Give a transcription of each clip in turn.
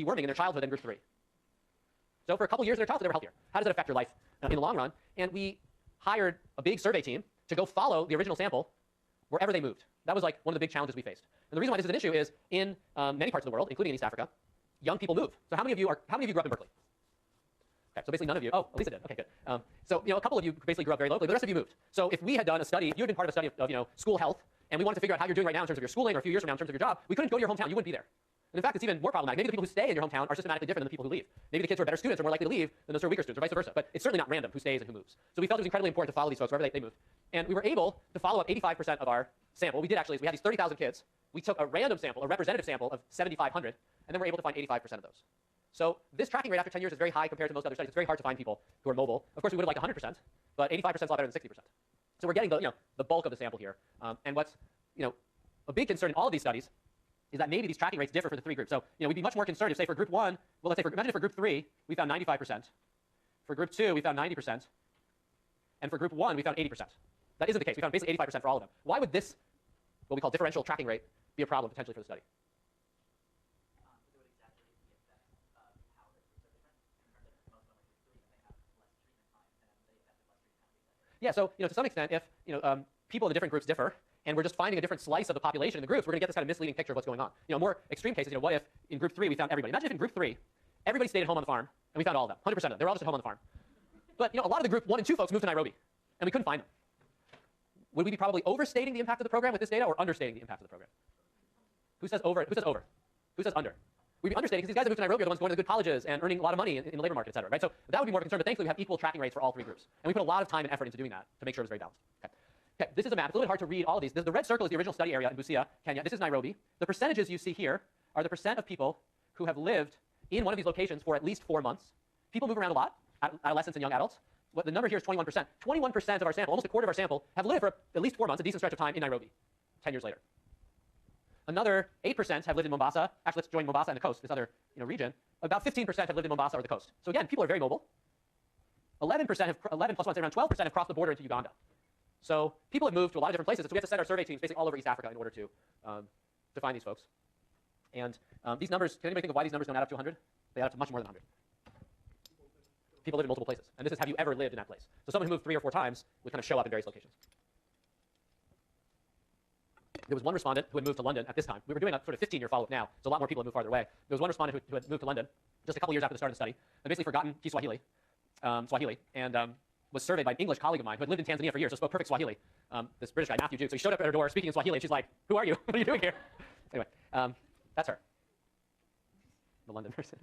deworming in their childhood than group 3. So for a couple years in their childhood, they were healthier. How does that affect your life in the long run? And we hired a big survey team to go follow the original sample wherever they moved. That was like one of the big challenges we faced. And the reason why this is an issue is in many parts of the world, including in East Africa, young people move. So how many of you grew up in Berkeley? Okay, so basically none of you. Oh, Lisa did. Okay, good. So a couple of you basically grew up very locally. The rest of you moved. So if we had done a study, if you had been part of a study of school health, and we wanted to figure out how you're doing right now in terms of your schooling, or a few years from now in terms of your job, we couldn't go to your hometown. You wouldn't be there. And in fact, it's even more problematic. Maybe the people who stay in your hometown are systematically different than the people who leave. Maybe the kids who are better students are more likely to leave than those who are weaker students, or vice versa. But it's certainly not random who stays and who moves. So we felt it was incredibly important to follow these folks wherever they moved. And we were able to follow up 85% of our sample. What we did actually is we had these 30,000 kids. We took a random sample, a representative sample of 7,500, and then we're able to find 85% of those. So this tracking rate after 10 years is very high compared to most other studies. It's very hard to find people who are mobile. Of course, we would have liked 100%, but 85% is a lot better than 60%. So we're getting the bulk of the sample here. And what's a big concern in all of these studies is that maybe these tracking rates differ for the three groups. So we'd be much more concerned if, say, for group 1, well, let's say imagine if for group 3 we found 95%, for group 2 we found 90%, and for group 1 we found 80%. That isn't the case. We found basically 85% for all of them. Why would this, what we call differential tracking rate, be a problem potentially for the study? Yeah, so to some extent, if people in the different groups differ, and we're just finding a different slice of the population in the groups, we're going to get this kind of misleading picture of what's going on. More extreme cases, what if in group 3 we found everybody? Imagine if in group 3 everybody stayed at home on the farm, and we found all of them, 100% of them. They were all just at home on the farm. But a lot of the group 1 and 2 folks moved to Nairobi, and we couldn't find them. Would we be probably overstating the impact of the program with this data, or understating the impact of the program? Who says over? Who says over? Who says under? We'd be understating because these guys that moved to Nairobi are the ones going to the good colleges and earning a lot of money in the labor market, et cetera, right? So that would be more of a concern, but thankfully we have equal tracking rates for all three groups. And we put a lot of time and effort into doing that to make sure it was very balanced. Okay, this is a map. It's a little bit hard to read all of these. The red circle is the original study area in Busia, Kenya. This is Nairobi. The percentages you see here are the percent of people who have lived in one of these locations for at least 4 months. People move around a lot, adolescents and young adults. What the number here is 21%. 21% of our sample, almost a quarter of our sample, have lived for at least 4 months, a decent stretch of time in Nairobi, 10 years later. Another 8% have lived in Mombasa. Actually, let's join Mombasa and the coast, this other region. About 15% have lived in Mombasa or the coast. So again, people are very mobile. 11% have, 11 plus 1, around 12% have crossed the border into Uganda. So people have moved to a lot of different places. So we have to send our survey teams basically all over East Africa in order to find these folks. And these numbers, can anybody think of why these numbers don't add up to 100? They add up to much more than 100. People live in multiple places. And this is, have you ever lived in that place? So someone who moved 3 or 4 times would kind of show up in various locations. There was one respondent who had moved to London at this time. We were doing a sort of 15-year follow-up now, so a lot more people have moved farther away. There was one respondent who had moved to London just a couple years after the start of the study, and basically forgotten Kiswahili, and was surveyed by an English colleague of mine who had lived in Tanzania for years, so spoke perfect Swahili. This British guy, Matthew Jude. So he showed up at her door speaking in Swahili, and she's like, "Who are you? What are you doing here?" Anyway, that's her, the London person.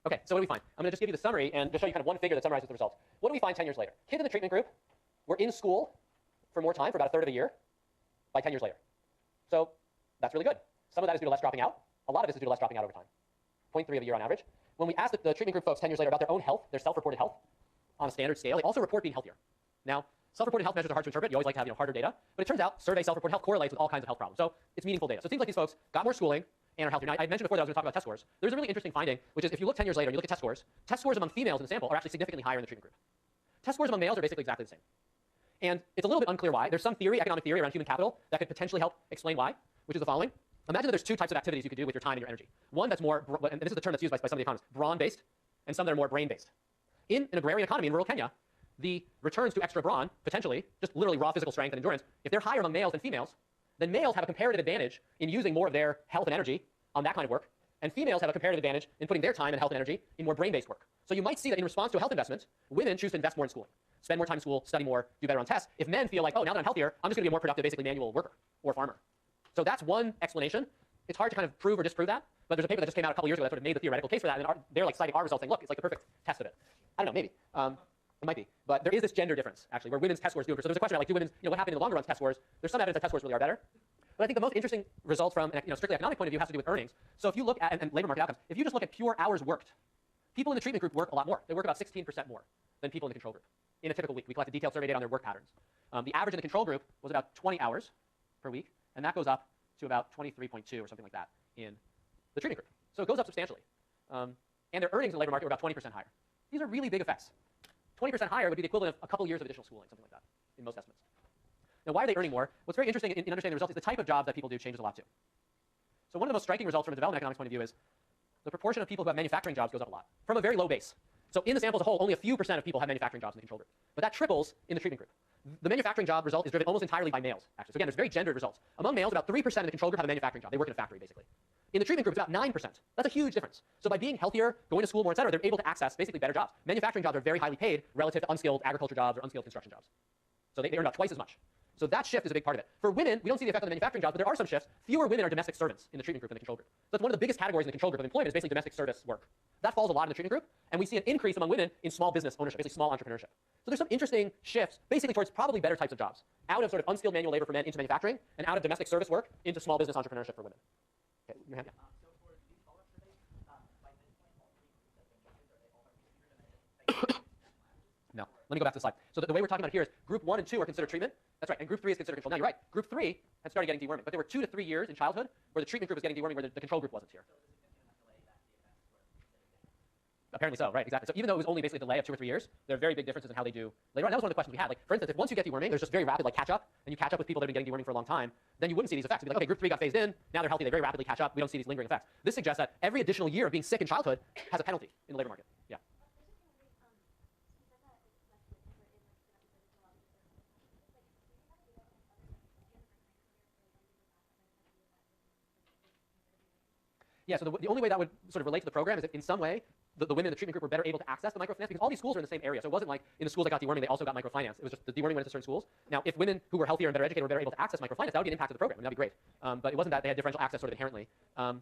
Okay, so what do we find? I'm going to just give you the summary and just show you kind of one figure that summarizes the results. What do we find 10 years later? Kids in the treatment group were in school for more time, for about a third of the year, by 10 years later. So that's really good. Some of that is due to less dropping out. A lot of this is due to less dropping out over time. 0.3 of a year on average. When we asked the treatment group folks 10 years later about their own health, their self-reported health, on a standard scale, they also report being healthier. Now, self-reported health measures are hard to interpret. You always like to have harder data. But it turns out survey self-reported health correlates with all kinds of health problems. So it's meaningful data. So it seems like these folks got more schooling and are healthier. Now, I mentioned before that I was going to talk about test scores. There's a really interesting finding, which is if you look 10 years later and you look at test scores among females in the sample are actually significantly higher in the treatment group. Test scores among males are basically exactly the same. And it's a little bit unclear why. There's some theory, economic theory around human capital that could potentially help explain why, which is the following. Imagine that there's 2 types of activities you could do with your time and your energy. One that's more, and this is the term that's used by some of the economists, brawn-based, and some that are more brain-based. In an agrarian economy in rural Kenya, the returns to extra brawn, potentially, just literally raw physical strength and endurance, if they're higher among males than females, then males have a comparative advantage in using more of their health and energy on that kind of work, and females have a comparative advantage in putting their time and health and energy in more brain-based work. So you might see that in response to a health investment, women choose to invest more in schooling, spend more time in school, study more, do better on tests. If men feel like, oh, now that I'm healthier, I'm just going to be a more productive, basically manual worker or farmer. So that's one explanation. It's hard to kind of prove or disprove that, but there's a paper that just came out a couple years ago that sort of made the theoretical case for that, and they're like citing our results saying, look, it's like the perfect test of it. I don't know, maybe. It might be. But there is this gender difference, actually, where women's test scores do. So there's a question about, like, do women's, what happened in the longer run test scores? There's some evidence that test scores really are better. But I think the most interesting result from a strictly economic point of view has to do with earnings. So if you look at and labor market outcomes, if you just look at pure hours worked, people in the treatment group work a lot more. They work about 16% more than people in the control group in a typical week. We collected detailed survey data on their work patterns. The average in the control group was about 20 hours per week, and that goes up to about 23.2 or something like that in the treatment group. So it goes up substantially. And their earnings in the labor market were about 20% higher. These are really big effects. 20% higher would be the equivalent of a couple years of additional schooling, something like that, in most estimates. Now, why are they earning more? What's very interesting in understanding the results is the type of jobs that people do changes a lot too. So one of the most striking results from a development economics point of view is the proportion of people who have manufacturing jobs goes up a lot from a very low base. So in the sample as a whole, only a few % of people have manufacturing jobs in the control group. But that triples in the treatment group. The manufacturing job result is driven almost entirely by males, actually. So again, there's very gendered results. Among males, about 3% of the control group have a manufacturing job. They work in a factory, basically. In the treatment group, it's about 9%. That's a huge difference. So by being healthier, going to school more, et cetera, they're able to access basically better jobs. Manufacturing jobs are very highly paid relative to unskilled agriculture jobs or unskilled construction jobs. So they earn about twice as much. So that shift is a big part of it. For women, we don't see the effect on the manufacturing jobs, but there are some shifts. Fewer women are domestic servants in the treatment group than the control group. So that's one of the biggest categories in the control group of employment is basically domestic service work. That falls a lot in the treatment group, and we see an increase among women in small business ownership, basically small entrepreneurship. So there's some interesting shifts, basically towards probably better types of jobs, out of sort of unskilled manual labor for men into manufacturing, and out of domestic service work into small business entrepreneurship for women. Okay, your hand. So for these follow-up surveys, by this point, all three groups have been tested, or they all are considered domestic? No. Let me go back to the slide. So the way we're talking about here is group 1 and 2 are considered treatment. That's right. And group 3 is considered control. Now, you're right. Group 3 had started getting deworming. But there were 2 to 3 years in childhood where the treatment group was getting deworming, where the control group wasn't here. So there's a significant enough delay that the effects were considered. Apparently so, right, exactly. So even though it was only basically a delay of 2 or 3 years, there are very big differences in how they do later on. That was one of the questions we had. Like, for instance, if once you get deworming, there's just very rapid like catch up, and you catch up with people that have been getting deworming for a long time, then you wouldn't see these effects. You'd be like, okay, group 3 got phased in, now they're healthy, they very rapidly catch up, we don't see these lingering effects. This suggests that every additional year of being sick in childhood has a penalty in the labor market. Yeah. Yeah, so the only way that would sort of relate to the program is if in some way the women in the treatment group were better able to access the microfinance, because all these schools are in the same area. So it wasn't like in the schools that got deworming, they also got microfinance. It was just the deworming went to certain schools. Now, if women who were healthier and better educated were better able to access microfinance, that would be an impact of the program, and that would be great. But it wasn't that they had differential access sort of inherently. Yeah.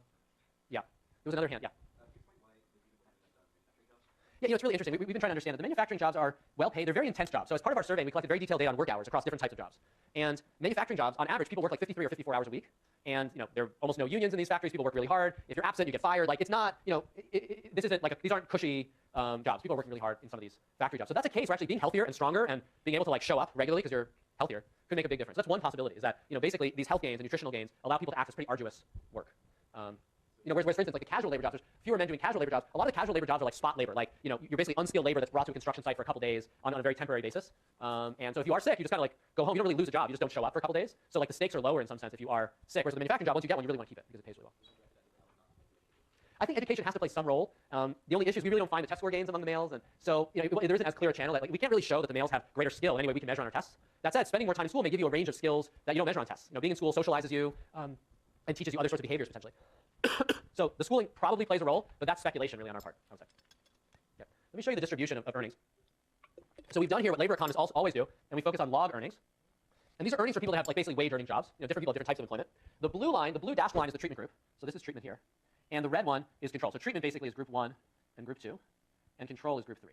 There was another hand, yeah. Yeah, it's really interesting. We've been trying to understand that the manufacturing jobs are well paid. They're very intense jobs. So as part of our survey, we collected very detailed data on work hours across different types of jobs. And manufacturing jobs, on average, people work like 53 or 54 hours a week. And there are almost no unions in these factories. People work really hard. If you're absent, you get fired. Like it's not, this isn't like these aren't cushy jobs. People are working really hard in some of these factory jobs. So that's a case where actually being healthier and stronger and being able to like show up regularly because you're healthier could make a big difference. That's one possibility. Is that basically these health gains and nutritional gains allow people to access pretty arduous work. Whereas, for instance, like the casual labor jobs, there's fewer men doing casual labor jobs. A lot of the casual labor jobs are like spot labor. Like, you're basically unskilled labor that's brought to a construction site for a couple days on a very temporary basis. And so if you are sick, you just kind of like go home. You don't really lose a job. You just don't show up for a couple days. So like the stakes are lower in some sense if you are sick. Whereas the manufacturing job, once you get one, you really want to keep it because it pays really well. I think education has to play some role. The only issue is we really don't find the test score gains among the males. And so there isn't as clear a channel. Like, we can't really show that the males have greater skill in any way we can measure on our tests. That said, spending more time in school may give you a range of skills that you don't measure on tests. Being in school socializes you and teaches you other sorts of behaviors potentially. So the schooling probably plays a role, but that's speculation really on our part, I would say. Yeah. Let me show you the distribution of earnings. So we've done here what labor economists always do, and we focus on log earnings. And these are earnings for people that have like basically wage earning jobs. Different people have different types of employment. The blue line, the blue dashed line is the treatment group. So this is treatment here. And the red one is control. So treatment basically is group 1 and group 2, and control is group 3.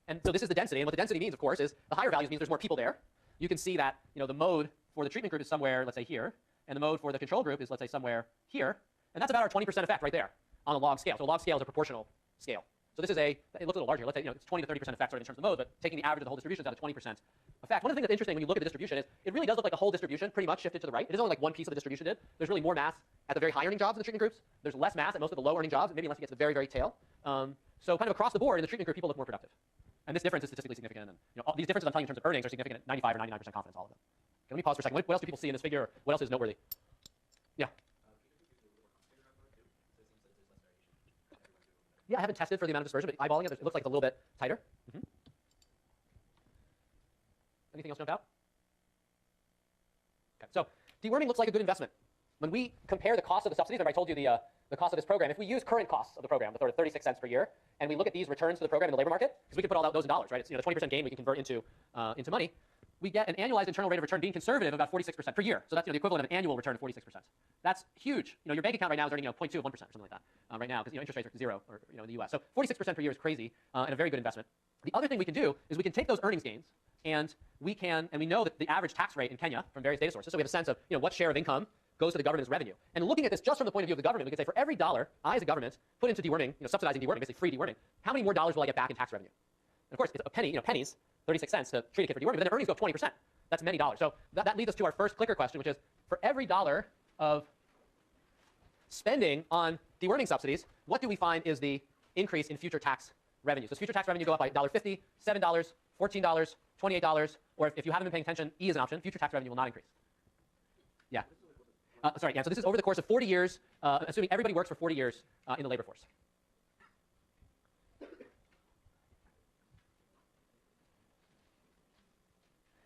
And so this is the density, and what the density means, of course, is the higher values means there's more people there. You can see that the mode for the treatment group is somewhere, let's say here, and the mode for the control group is, let's say, somewhere here. And that's about our 20% effect right there on a log scale. So a log scale is a proportional scale. So this is it looks a little larger. Let's say it's 20 to 30% effect sort of in terms of mode, but taking the average of the whole distribution is at a 20% effect. One of the things that's interesting when you look at the distribution is it really does look like the whole distribution pretty much shifted to the right. It is only like one piece of the distribution did. There's really more mass at the very high earning jobs in the treatment groups. There's less mass at most of the low earning jobs, maybe unless you get to the very, very tail. So kind of across the board in the treatment group, people look more productive. And this difference is statistically significant. And all these differences I'm telling you in terms of earnings are significant at 95 or 99% confidence, all of them. Okay, let me pause for a second. What else do people see in this figure? What else is noteworthy? Yeah. Yeah, I haven't tested for the amount of dispersion, but eyeballing it looks like it's a little bit tighter. Anything else jump out? Okay, so deworming looks like a good investment. When we compare the cost of the subsidies, remember I told you the cost of this program, if we use current costs of the program, the sort of 36 cents per year, and we look at these returns to the program in the labor market, because we can put all those in dollars, right? It's the 20% gain we can convert into money. We get an annualized internal rate of return being conservative about 46% per year. So that's the equivalent of an annual return of 46%. That's huge. Your bank account right now is earning 0.2 of 1% or something like that right now, because interest rates are 0 or in the US. So 46% per year is crazy and a very good investment. The other thing we can do is we can take those earnings gains and we know that the average tax rate in Kenya from various data sources. So we have a sense of what share of income goes to the government as revenue. And looking at this just from the point of view of the government, we can say for every dollar I as a government put into deworming, subsidizing deworming, basically free deworming, how many more dollars will I get back in tax revenue? And of course, it's a penny, pennies, 36 cents to treat a kid for deworming, but then the earnings go up 20%. That's many dollars. So that leads us to our first clicker question, which is for every dollar of spending on deworming subsidies, what do we find is the increase in future tax revenue? So does future tax revenue go up by $1.50, $7, $14, $28, or if you haven't been paying attention, E is an option. Future tax revenue will not increase. Yeah. Sorry, yeah, so this is over the course of 40 years, assuming everybody works for 40 years in the labor force.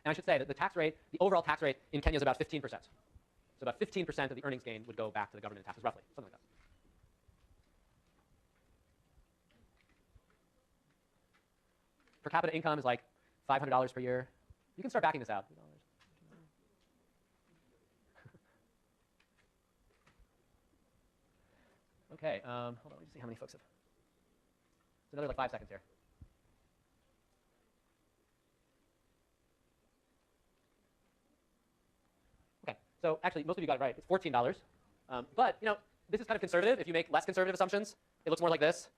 And I should say that the tax rate, the overall tax rate in Kenya is about 15%. So about 15% of the earnings gain would go back to the government in taxes, roughly, something like that. Per capita income is like $500 per year. You can start backing this out. Okay, hold on, let me see how many folks have. It's another like 5 seconds here. Okay, so actually most of you got it right. It's $14. But you know, this is kind of conservative. If you make less conservative assumptions, it looks more like this.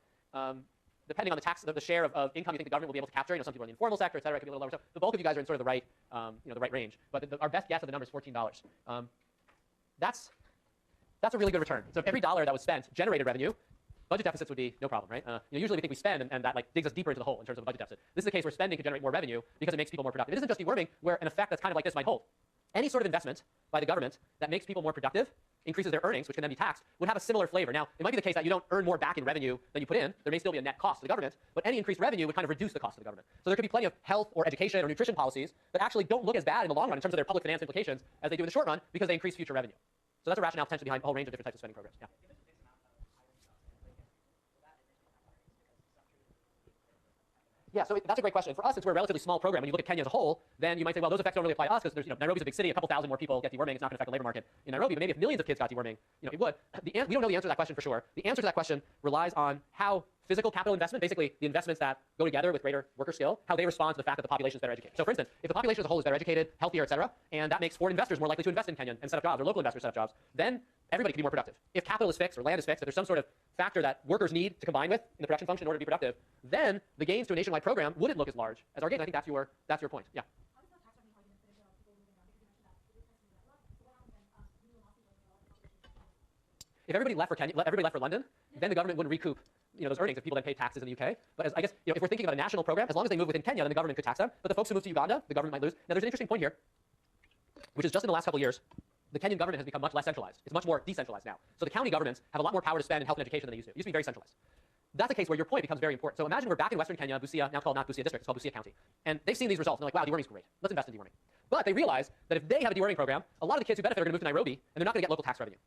Depending on the tax, the share of income you think the government will be able to capture. You know, some people are in the informal sector, et cetera. It could be a little lower. So the bulk of you guys are in sort of the right, the right range. But our best guess of the number is $14. That's a really good return. So if every dollar that was spent generated revenue, budget deficits would be no problem, right? Usually we think we spend, and that like digs us deeper into the hole in terms of a budget deficit. This is a case where spending can generate more revenue because it makes people more productive. It isn't just deworming, where an effect that's kind of like this might hold. Any sort of investment by the government that makes people more productive, increases their earnings, which can then be taxed, would have a similar flavor. Now, it might be the case that you don't earn more back in revenue than you put in. There may still be a net cost to the government, but any increased revenue would kind of reduce the cost to the government. So there could be plenty of health or education or nutrition policies that actually don't look as bad in the long run in terms of their public finance implications as they do in the short run because they increase future revenue. So that's a rationale potentially behind a whole range of different types of spending programs. Yeah. Yeah, so that's a great question. For us, since we're a relatively small program, when you look at Kenya as a whole, then you might say, well, those effects don't really apply to us because there's, you know, Nairobi's a big city, a couple thousand more people get deworming, it's not going to affect the labor market in Nairobi. But maybe if millions of kids got deworming, you know, it would. We don't know the answer to that question for sure. The answer to that question relies on how physical capital investment, basically the investments that go together with greater worker skill, how they respond to the fact that the population is better educated. So for instance, if the population as a whole is better educated, healthier, et cetera, and that makes foreign investors more likely to invest in Kenya and set up jobs, or local investors set up jobs, then everybody can be more productive. If capital is fixed or land is fixed, if there's some sort of factor that workers need to combine with in the production function in order to be productive, then the gains to a nationwide program wouldn't look as large as our gains. I think that's your point. Yeah. If everybody left for Kenya, everybody left for London, then the government wouldn't recoup, you know, those earnings if people then paid taxes in the UK. But I guess, you know, if we're thinking about a national program, as long as they move within Kenya, then the government could tax them. But the folks who move to Uganda, the government might lose. Now, there's an interesting point here, which is just in the last couple of years, the Kenyan government has become much less centralized. It's much more decentralized now. So the county governments have a lot more power to spend in health and education than they used to. It used to be very centralized. That's a case where your point becomes very important. So imagine we're back in Western Kenya, Busia, now called not Busia District, it's called Busia County. And they've seen these results, and they're like, wow, deworming's great. Let's invest in deworming. But they realize that if they have a deworming program, a lot of the kids who benefit are going to move to Nairobi, and they're not going to get local tax revenue.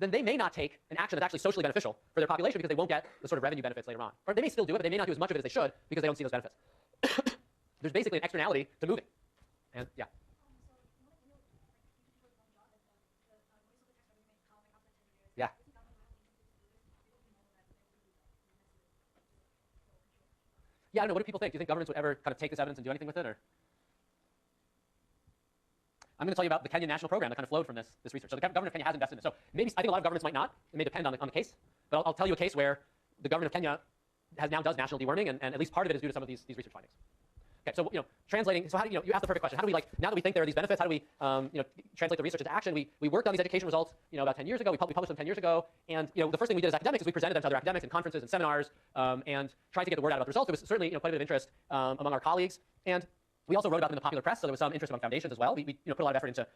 Then they may not take an action that's actually socially beneficial for their population because they won't get the sort of revenue benefits later on. Or they may still do it, but they may not do as much of it as they should because they don't see those benefits. There's basically an externality to moving. And yeah. Yeah. Yeah, I don't know. What do people think? Do you think governments would ever kind of take this evidence and do anything with it? Or? I'm going to tell you about the Kenyan national program that kind of flowed from this research. So the government of Kenya has invested in this. So maybe, I think a lot of governments might not. It may depend on the case. But I'll tell you a case where the government of Kenya does national deworming, and at least part of it is due to some of these research findings. Okay, so, you know, translating, so how do you asked the perfect question. How do we, like, now that we think there are these benefits, how do we, translate the research into action? We worked on these education results, about 10 years ago. We published them 10 years ago. And, the first thing we did as academics is we presented them to other academics in conferences and seminars, and tried to get the word out about the results. There was certainly, quite a bit of interest among our colleagues. And we also wrote about them in the popular press, so there was some interest among foundations as well. We put a lot of effort into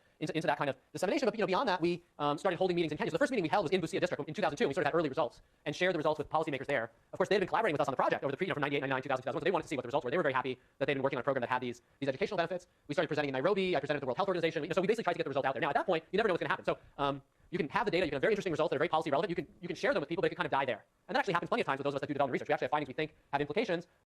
that kind of dissemination. But beyond that, we started holding meetings in Kenya. So the first meeting we held was in Busia District in 2002. We sort of had early results and shared the results with policymakers there. Of course, they had been collaborating with us on the project over the from 98, 99, 2000, 2001. So they wanted to see what the results were. They were very happy that they'd been working on a program that had these educational benefits. We started presenting in Nairobi. I presented at the World Health Organization. So we basically tried to get the results out there. Now, at that point, you never know what's going to happen. So you can have the data. You can have very interesting results that are very policy relevant. You can share them with people. They can kind of die there. And that actually happens plenty of times with those of us that do development research. We actually have findings we think have implications.